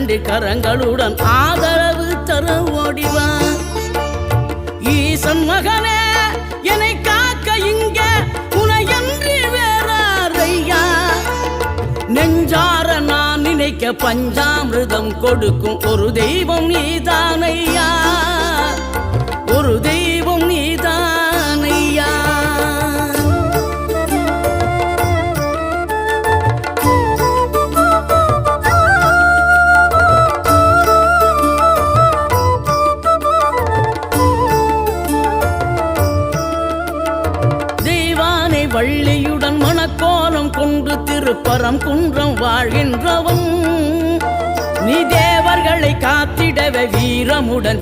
இரண்டு கரங்களுடன் ஆதரவு தர ஓடிவா. ஈசன் மகனே என்னை காக்க இங்க உனையன்றி வேறாரையா. நெஞ்சார நான் நினைக்க பஞ்சாமிர்தம் கொடுக்கும் ஒரு தெய்வம் நீதானையா, ஒரு தெய்வம் நீதானையா. வள்ளியுடன் மணக்கோலம் கொண்டு திருப்பரம் குன்றம் வாழ்கின்றவன் நீ தேவர்களை காத்திடவே வீரமுடன்